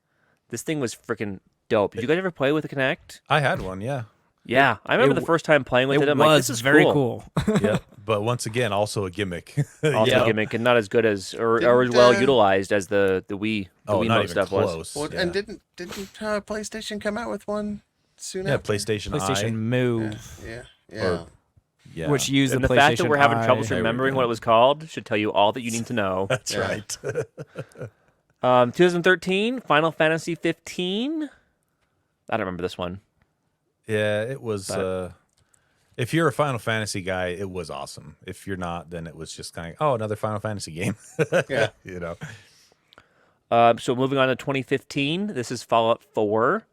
This thing was freaking dope. Did you guys ever play with the Kinect? I had one, yeah. Yeah, I remember the first time playing with it. It I'm was like, this is very cool. cool. Yeah. But once again, also a gimmick. Also Yeah. a gimmick and not as good as or as well utilized as the Wii. The Oh, Wii not Remote even stuff was. close. Well, yeah. and didn't PlayStation come out with one soon Yeah, after? PlayStation PlayStation Eye. Move, Yeah. Yeah. which used And the the PlayStation fact that we're having Eye. trouble There we remembering go. what it was called should tell you all that you need to know. That's Yeah. right. 2013, Final Fantasy 15. I don't remember this one. Yeah, it was. If you're a Final Fantasy guy, it was awesome. If you're not, then it was just kind of another Final Fantasy game. Yeah. You know. So moving on to 2015, this is Fallout 4.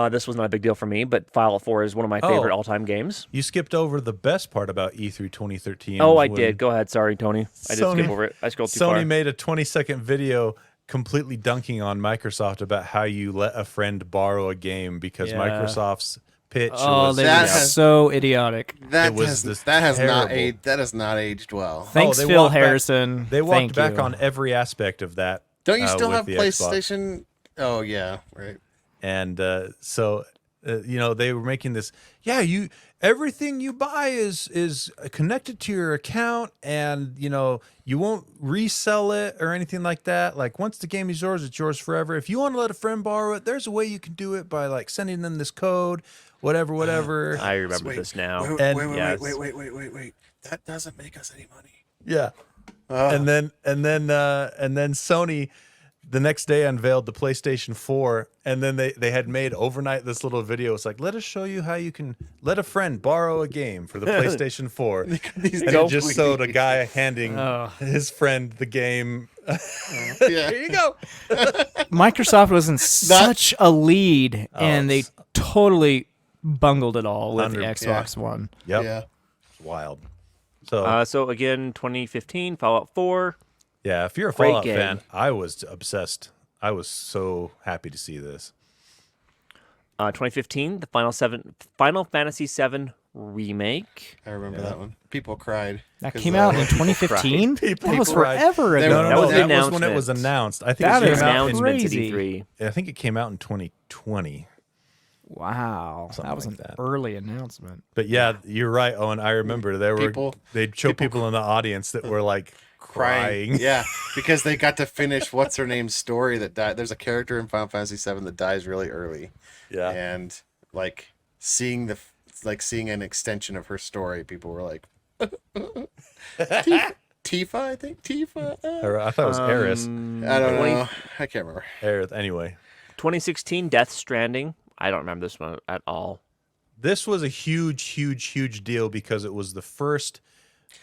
This was not a big deal for me, but Fallout 4 is one of my favorite Oh. all-time games. You skipped over the best part about E3 2013. Oh, was I when did. Go ahead. Sorry, Tony. I did Sony- skip over it. I scrolled too Sony far. made a 20-second video completely dunking on Microsoft about how you let a friend borrow a game because Yeah. Microsoft's pitch Oh, was they That were has- so idiotic. That It was has this that has not terrible- aged. That has not aged well. Thanks, they Phil walked back- Harrison. they walked Thank back you. on every aspect of that. Don't you still with have the Xbox. PlayStation? Oh yeah, right. And so they were making this. Yeah, everything you buy is connected to your account, and you won't resell it or anything like that. Like once the game is yours, it's yours forever. If you want to let a friend borrow it, there's a way you can do it by like sending them this code, whatever. I remember Wait, this now. Wait, And- wait, yes. wait. That doesn't make us any money. Yeah. Oh. And then Sony the next day unveiled the PlayStation 4, and then they had made overnight this little video. It's like, let us show you how you can let a friend borrow a game for the PlayStation 4. And it just showed a guy handing his friend the game. Yeah. Here you go. Microsoft was in such a lead, and they totally bungled it all with the 100 Xbox One. Yep. Yeah. It's wild. So So again, 2015, Fallout 4. yeah, if you're a great Fallout game. fan, I was obsessed. I was so happy to see this. 2015, the Final Fantasy VII remake. I remember that one. People cried. That 'cause, came out in 2015. People That was cried. forever They ago. were- No, That was the that was when it announcement. was announced. I think That it is came out in Announcement to crazy. D3. I think it came out in 2020. Wow, Something that was like an that. early announcement. But yeah, you're right, Owen. I remember they'd show people in the audience that were like crying. Yeah, because they got to finish what's her name's story that died. There's a character in Final Fantasy VII that dies really early, Yeah. and like seeing an extension of her story, people were like, Tifa, I think Tifa. Or I thought it was Eris. I don't know. I can't remember. Aerith. Anyway, 2016, Death Stranding. I don't remember this one at all. this was a huge deal because it was the first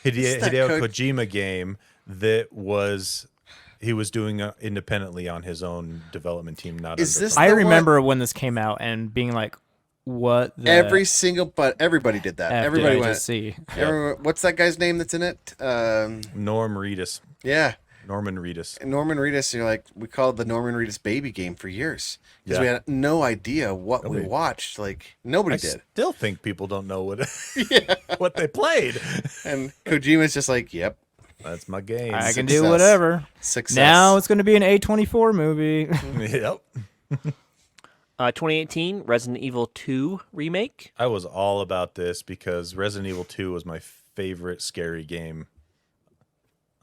Is that Hideo Ko- Kojima game that he was doing independently on his own development team. Not Is under this I the remember when this came out and being like, "What the Everybody did that. F Everybody did I went. just see?" What's that guy's name that's in it? Norman Reedus. Norman Reedus. You're like, we called the Norman Reedus baby game for years because we Yeah. had no idea what we Nobody- watched. Like nobody I did. still think people don't know what they played. And Kojima's just like, yep, That's my game. I can Success. do whatever. success. Now it's going to be an A24 movie. Yep. 2018, Resident Evil 2 remake. I was all about this because Resident Evil 2 was my favorite scary game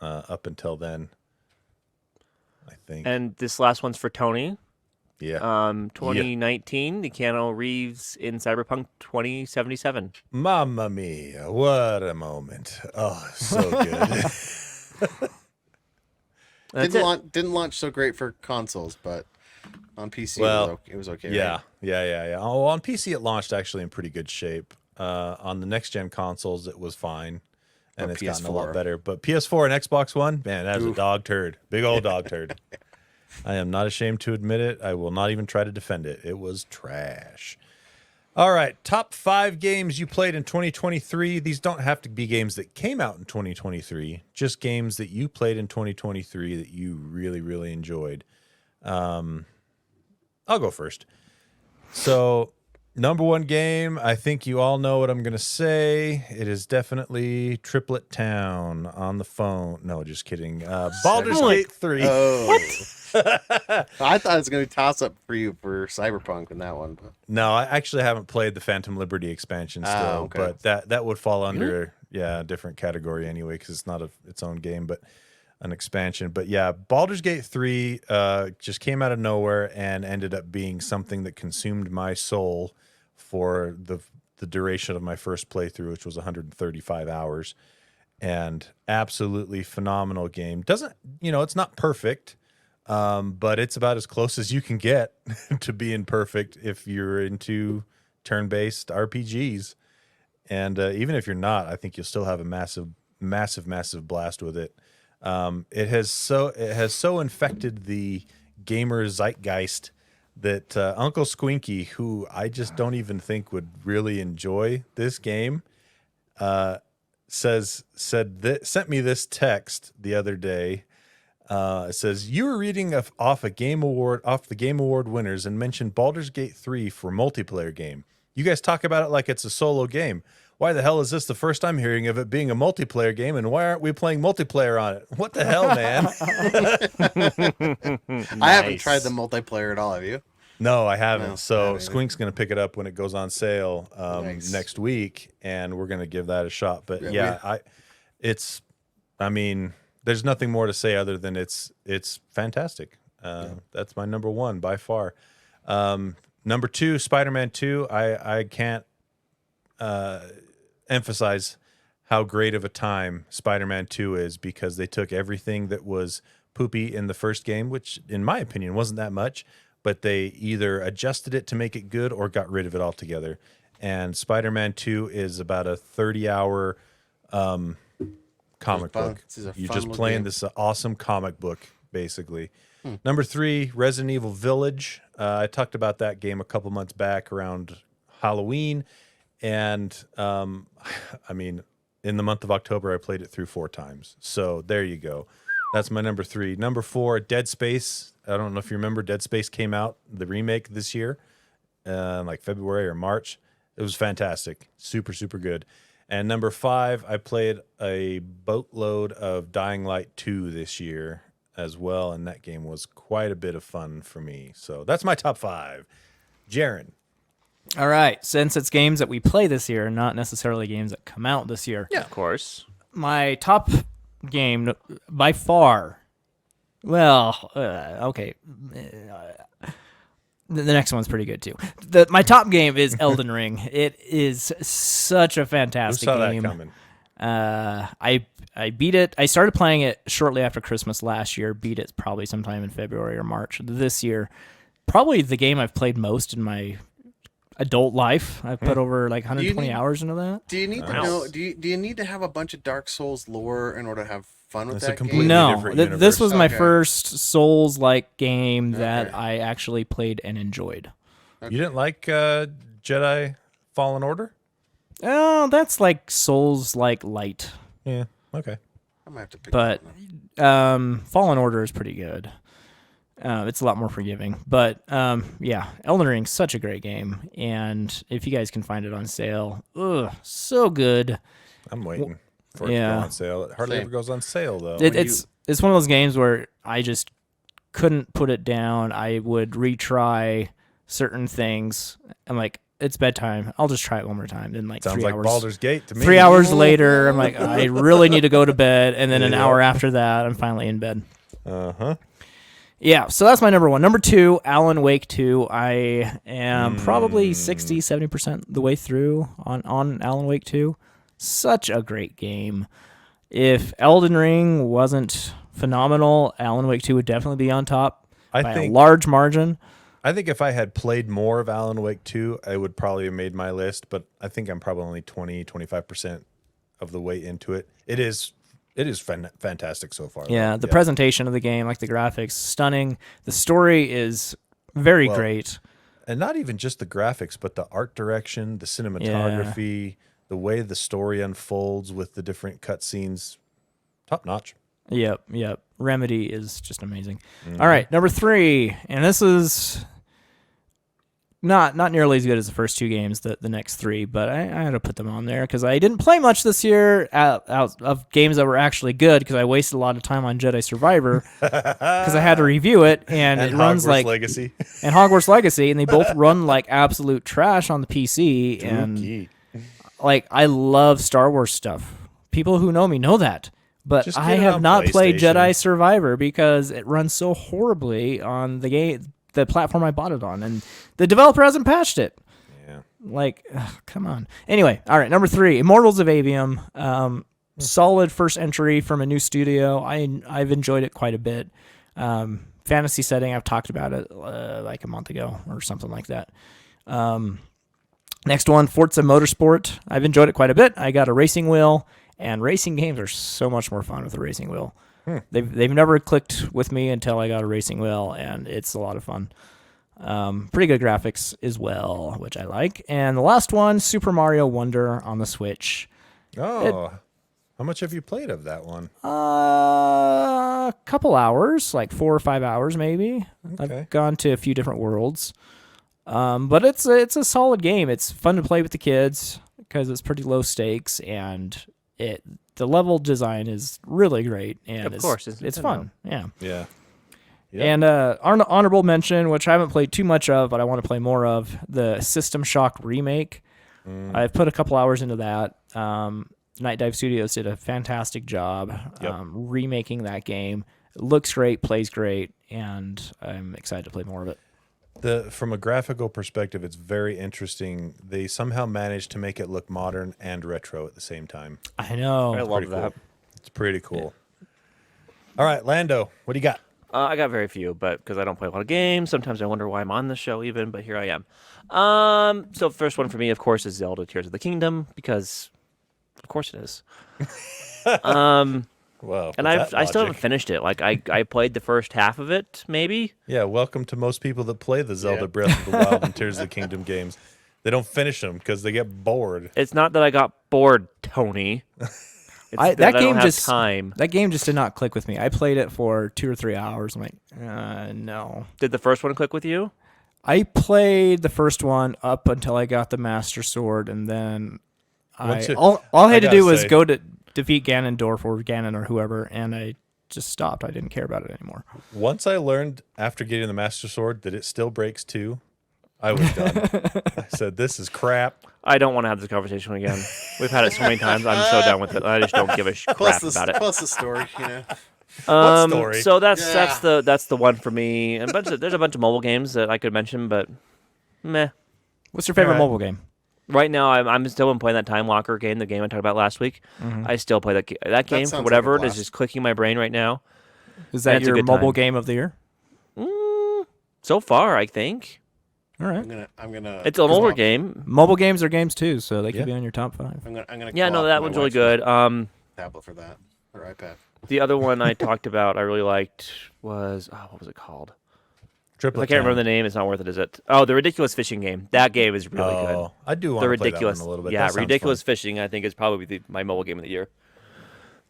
up until then, I think. And this last one's for Tony. Yeah. 2019, the Keanu Reeves in Cyberpunk 2077. Mamma mia, what a moment. Oh, so good. That's it. Didn't launch so great for consoles, but on PC Well, it was okay. yeah, right? yeah. Oh, on PC it launched actually in pretty good shape. On the next gen consoles it was fine. And But it's gotten a lot PS4. better. But PS4 and Xbox One, man, that was a Oof. dog turd. Big old dog turd. I am not ashamed to admit it. I will not even try to defend it. It was trash. All right, top 5 games you played in 2023. These don't have to be games that came out in 2023, just games that you played in 2023 that you really enjoyed. I'll go first. So, number 1 game, I think you all know what I'm going to say. It is definitely Triplet Town on the phone. No, just kidding. Baldur's Gate 3. Oh, what? I thought it was going to be toss up for you for Cyberpunk in that one. But No, I actually haven't played the Phantom Liberty expansion still, okay. but that would fall under a different category anyway because it's not its own game, but an expansion. But yeah, Baldur's Gate 3 just came out of nowhere and ended up being something that consumed my soul for the duration of my first playthrough, which was 135 hours, and absolutely phenomenal game. It's not perfect. But it's about as close as you can get to being perfect if you're into turn-based RPGs. And even if you're not, I think you'll still have a massive blast with it. It has so infected the gamer zeitgeist that Uncle Squinky, who I just don't even think would really enjoy this game, sent me this text the other day. It says you were reading off the Game Award winners and mentioned Baldur's Gate 3 for multiplayer game. You guys talk about it like it's a solo game. Why the hell is this the first I'm hearing of it being a multiplayer game, and why aren't we playing multiplayer on it? What the hell, man? I haven't tried the multiplayer at all. Have you? No, I haven't. No, So I haven't either. Squink's going to pick it up when it goes on sale Nice. next week, and we're going to give that a shot. But Yeah, I mean, there's nothing more to say other than it's fantastic. That's my number one by far. Number two, Spider-Man 2. I can't emphasize how great of a time Spider-Man 2 is, because they took everything that was poopy in the first game, which in my opinion wasn't that much, but they either adjusted it to make it good or got rid of it altogether. And Spider-Man 2 is about a 30-hour comic fun. book. This is a You're fun just little playing game. this awesome comic book, basically. Number 3, Resident Evil Village. I talked about that game a couple months back around Halloween. And, I mean, in the month of October, I played it through 4 times. So there you go. That's my number 3. Number 4, Dead Space. I don't know if you remember, Dead Space came out, the remake this year, like February or March. It was fantastic. Super, super good. And number 5, I played a boatload of Dying Light 2 this year as well, and that game was quite a bit of fun for me. So that's my top 5. Jaren. All right. Since it's games that we play this year, not necessarily games that come out this year. Of course. My top game by far. Well, okay. The next one's pretty good too. My top game is Elden Ring. It is such a Who fantastic saw game. that coming? I beat it. I started playing it shortly after Christmas last year. Beat it probably sometime in February or March this year. Probably the game I've played most in my adult life. I've put over like 120 hours into that. Do you need to know? Do you need to have a bunch of Dark Souls lore in order to have fun with It's a that completely game? No, different this universe. was my Okay. first Souls-like game that Okay. I actually played and enjoyed. You didn't like Jedi Fallen Order? Oh, that's like Souls-like light, Yeah. Okay. I might have to pick but that one up. Fallen Order is pretty good. It's a lot more forgiving, but yeah, Elden Ring's such a great game, and if you guys can find it on sale, so good. I'm waiting for it to yeah. go on sale. It hardly Same. ever goes on sale, though. It's one of those games where I just couldn't put it down. I would retry certain things. I'm like, it's bedtime. I'll just try it one more time. Then like Sounds 3 like hours. Baldur's Gate to me. 3 hours later, I'm like, I really need to go to bed. And then an Yeah. hour after that, I'm finally in bed. Uh-huh. Yeah, so that's my number 1. Number 2, Alan Wake 2. I am probably 60, 70% the way through on Alan Wake 2. Such a great game. If Elden Ring wasn't phenomenal, Alan Wake 2 would definitely be on top by a large margin. I think if I had played more of Alan Wake 2, I would probably have made my list, but I think I'm probably only 20, 25% of the way into it. It is fantastic so far. Yeah, though. the presentation of the game, like the graphics, stunning. The story is very great. And not even just the graphics, but the art direction, the cinematography, the way the story unfolds with the different cutscenes, top notch. Yep. Remedy is just amazing. All right, number 3, and this is not nearly as good as the first 2 games, the next 3, but I had to put them on there because I didn't play much this year out of games that were actually good because I wasted a lot of time on Jedi Survivor because I had to review it, and it runs Hogwarts like Legacy. and Hogwarts Legacy, and they both run like absolute trash on the PC. And Dookie. like, I love Star Wars stuff. People who know me know that. But Just I get it have on not played PlayStation. Jedi Survivor because it runs so horribly on the platform I bought it on, and the developer hasn't patched it. Yeah. Like, come on. Anyway, all right, number 3, Immortals of Avium. Solid first entry from a new studio. I've enjoyed it quite a bit. Fantasy setting, I've talked about it like a month ago or something like that. Next one, Forza Motorsport. I've enjoyed it quite a bit. I got a racing wheel. And racing games are so much more fun with a racing wheel. They've never clicked with me until I got a racing wheel, and it's a lot of fun. Pretty good graphics as well, which I like. And the last one, Super Mario Wonder on the Switch. Oh, How much have you played of that one? A couple hours, like 4 or 5 hours maybe. Okay. I've gone to a few different worlds. But it's a solid game. It's fun to play with the kids because it's pretty low stakes, and the level design is really great, and Of course, it's fun. Yeah. Yeah. Yep. And honorable mention, which I haven't played too much of, but I want to play more of, the System Shock remake. I've put a couple hours into that. Night Dive Studios did a fantastic job remaking that game. It looks great, plays great, and I'm excited to play more of it. From a graphical perspective, it's very interesting. They somehow managed to make it look modern and retro at the same time. I know. I love Pretty that. cool. It's pretty cool. All right, Lando, what do you got? I got very few, but because I don't play a lot of games, sometimes I wonder why I'm on the show even, but here I am. So first one for me, of course, is Zelda Tears of the Kingdom, because of course it is. Well, And I still haven't finished it. Like I played the first half of it, maybe. Yeah, welcome to most people that play the Zelda Breath of the Wild and Tears of the Kingdom games. They don't finish them because they get bored. It's not that I got bored, Tony. It's That I game don't have just time. That game just did not click with me. I played it for 2 or 3 hours. I'm like, no. Did the first one click with you? I played the first one up until I got the Master Sword, and then all I had to do was go to defeat Ganondorf or Ganon or whoever, and I just stopped. I didn't care about it anymore. Once I learned after getting the Master Sword that it still breaks too, I was done. I said, this is crap. I don't want to have this conversation again. We've had it so many times. I'm so done with it. I just don't give a crap about it. Plus the story, you know. What story? So that's the one for me. And there's a bunch of mobile games that I could mention, but meh. What's your favorite Alright. mobile game? Right now, I'm still playing that Time Locker game, the game I talked about last week. I still play that game for sounds whatever like a it is, blast. just clicking my brain right now. Is that That's a your good mobile time. game of the year? So far, I think All right. I'm gonna. it's an older game. Mobile games are games too, so they Yeah. could be on your top 5. I'm gonna. Yeah, no, co-op that my one's really wife's good. Tablet for that or iPad. The other one I talked about, I really liked was what was it called? If Triplet I can't remember Town. the name, it's not worth it, is it? Oh, the Ridiculous Fishing game. That game is really good. Oh, I do want The to play ridiculous, that one a little bit. yeah, That sounds ridiculous fun. fishing. I think is probably my mobile game of the year.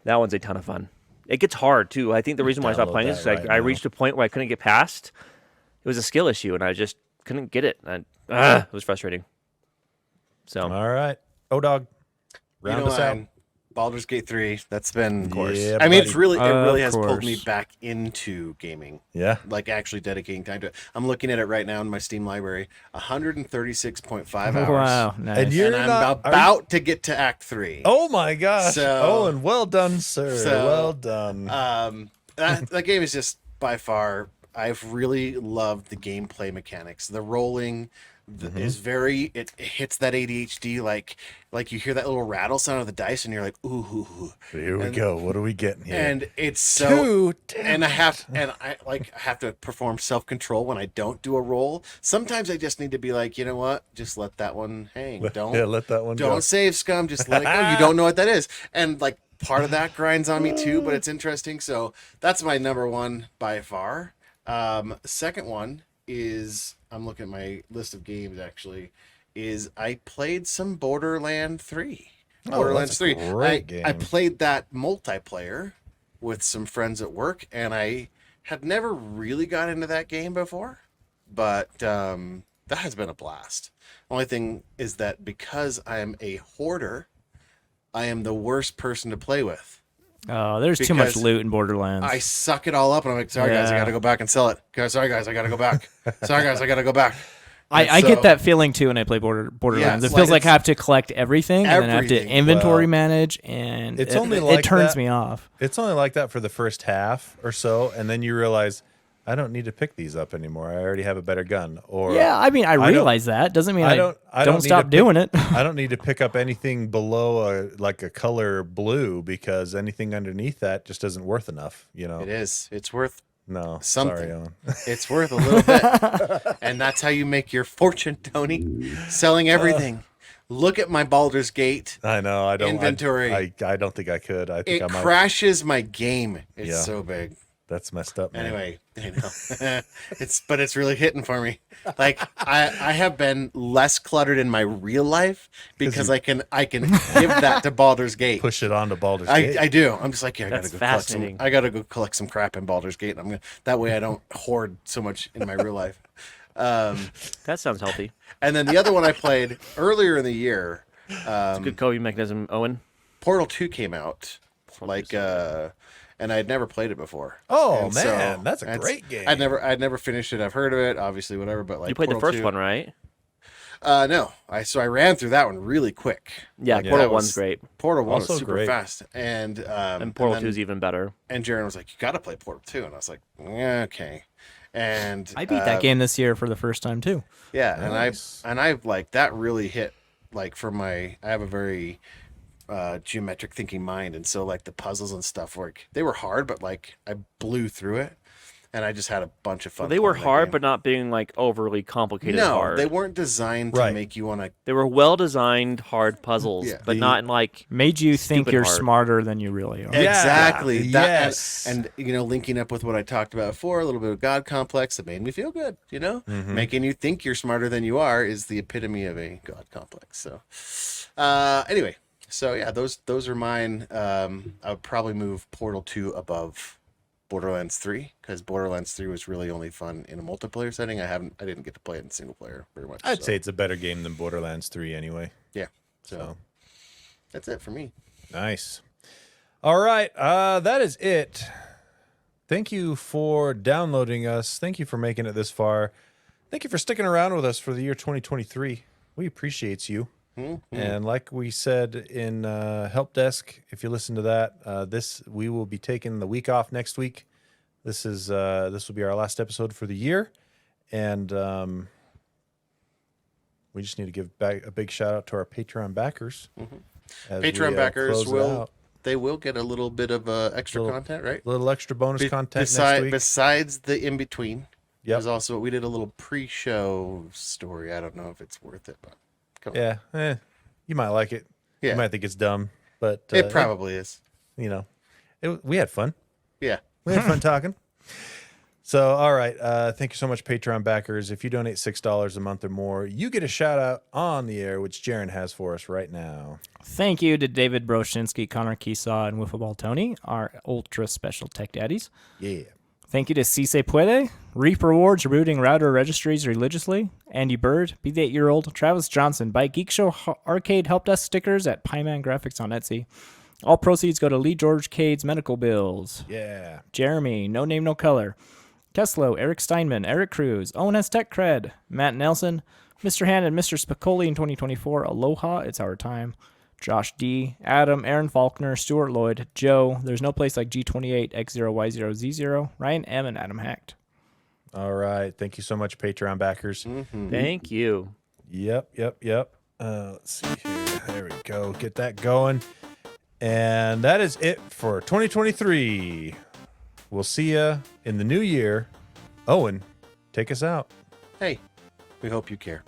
That one's a ton of fun. It gets hard too. I think the reason why I stopped Download playing that is because right I now. reached a point where I couldn't get past. It was a skill issue, and I just couldn't get it. And it was frustrating. So All right. O-Dog, round us out. Baldur's Gate 3. That's been. Of course. Yeah, I mean, buddy. it really has Of pulled me course. back into gaming. Yeah. Like actually dedicating time to it. I'm looking at it right now in my Steam library. 136.5 hours. Wow, nice. And you're And I'm not- are you- about to get to Act 3. Oh my gosh. So- Owen, well done, sir. so, well done. That game is just by far. I've really loved the gameplay mechanics. The rolling is very. It hits that ADHD like you hear that little rattle sound of the dice, and you're like, ooh. Here we go. What are we getting here? And it's so. Two. And I have to perform self control when I don't do a roll. Sometimes I just need to be like, you know what? Just let that one hang. Don't let that one go. don't save scum. Just let it go. You don't know what that is. And like part of that grinds on me too, but it's interesting. So that's my number one by far. Second one is I'm looking at my list of games actually. Is I played some Borderlands 3. Oh, Borderlands that's a 3. great game. I played that multiplayer with some friends at work, and I had never really got into that game before, but that has been a blast. Only thing is that because I am a hoarder, I am the worst person to play with. Oh, there's too much Because loot in Borderlands. I suck it all up, and I'm like, sorry guys, I Yeah. got to go back and sell it. Sorry guys, I got to go back. Sorry guys, I got to go back. I So- get that feeling too when I play Borderlands. Yeah, it feels like like I have to collect everything, and then I have to Everything. inventory Well, manage, and it's it, only it like turns that- me off. It's only like that for the first half or so, and then you realize I don't need to pick these up anymore. I already have a better gun. Or Yeah, I mean, I don't- realize that. Doesn't mean I don't don't need stop to pick- doing it. I don't need to pick up anything below a color blue because anything underneath that just isn't worth enough. You know? It is. It's worth. No, Something. sorry, Owen. It's worth a little bit, and that's how you make your fortune, Tony. Selling everything. Look at my Baldur's Gate. I know. I don't. Inventory. I don't think I could. I think It I might. crashes my game. It's Yeah. so big. That's messed up, man. Anyway, I know. It's really hitting for me. Like I have been less cluttered in my real life because I can give that to Baldur's Gate. Push it on to Baldur's Gate. I do. I'm just like, yeah, That's fascinating. I gotta go collect some crap in Baldur's Gate. That way I don't hoard so much in my real life. That sounds healthy. And then the other one I played earlier in the year, It's a good coping mechanism, Owen. Portal 2 came out. And I had never played it before. Oh, And man, that's a great game. I'd never finished it. I've heard of it, obviously, whatever. But like You played the Portal first 2 one, right? No, I ran through that one really quick. Yeah, Like, Portal that 1's great. Portal 1 Also was super great. fast, and Portal then- 2 is even better. And Jaron was like, "You got to play Portal 2," and I was like, "Yeah, okay." And I beat that game this year for the first time too. Yeah, Nice. and I like that really hit like for I have a very geometric thinking mind, and so like the puzzles and stuff they were hard, but like I blew through it, and I just had a bunch of fun. They were playing that hard, game. but not being like overly complicated no, hard. they weren't designed to Right. make you want to. They were well designed hard puzzles, Yeah. but not in like Made you think Stupid you're hard. smarter than you really are. Yeah. Exactly. Yes. And linking up with what I talked about before, a little bit of God complex that made me feel good. Making you think you're smarter than you are is the epitome of a God complex. So, anyway, so yeah, those are mine. I would probably move Portal 2 above Borderlands 3 because Borderlands 3 was really only fun in a multiplayer setting. I didn't get to play it in single player very much. I'd so, say it's a better game than Borderlands 3 anyway. yeah. So So that's it for me. nice. All right, that is it. Thank you for downloading us. Thank you for making it this far. Thank you for sticking around with us for the year 2023. We appreciate you. And like we said in Help Desk, if you listen to that, we will be taking the week off next week. This will be our last episode for the year, and we just need to give back a big shout out to our Patreon backers. As Patreon we, backers close it out. they will get a little bit of extra Little- content, right? A little extra bonus content next week. Besides the in between, Yep. there's also we did a little pre-show story. I don't know if it's worth it, but come on. Yeah, you might like it. Yeah. You might think it's dumb, but It probably is. We had fun. Yeah. We had fun talking. So, all right. Thank you so much, Patreon backers. If you donate $6 a month or more, you get a shout out on the air, which Jaron has for us right now. Thank you to David Broshinsky, Connor Keesaw, and Wiffleball Tony, our ultra special tech daddies. Yeah. Thank you to Si Se Puede, Reap Rewards, rebooting router registries religiously, Andy Bird, Be The 8-Year-Old, Travis Johnson, buy Geekshow Arcade Help Desk stickers at Pyman Graphics on Etsy. All proceeds go to Lee George Cade's medical bills. Yeah. Jeremy, No Name No Color, Keslow, Eric Steinman, Eric Cruz, Owen has Tech Cred, Matt Nelson, Mr. Hand and Mr. Spicoli in 2024, Aloha, It's Our Time, Josh D, Adam, Aaron Faulkner, Stuart Lloyd, Joe, There's No Place Like G28, X0Y0Z0, Ryan M, and Adam Hacked. All right. Thank you so much, Patreon backers. Thank you. Yep. Let's see here. There we go. Get that going. And that is it for 2023. We'll see you in the new year. Owen, take us out. Hey, we hope you care.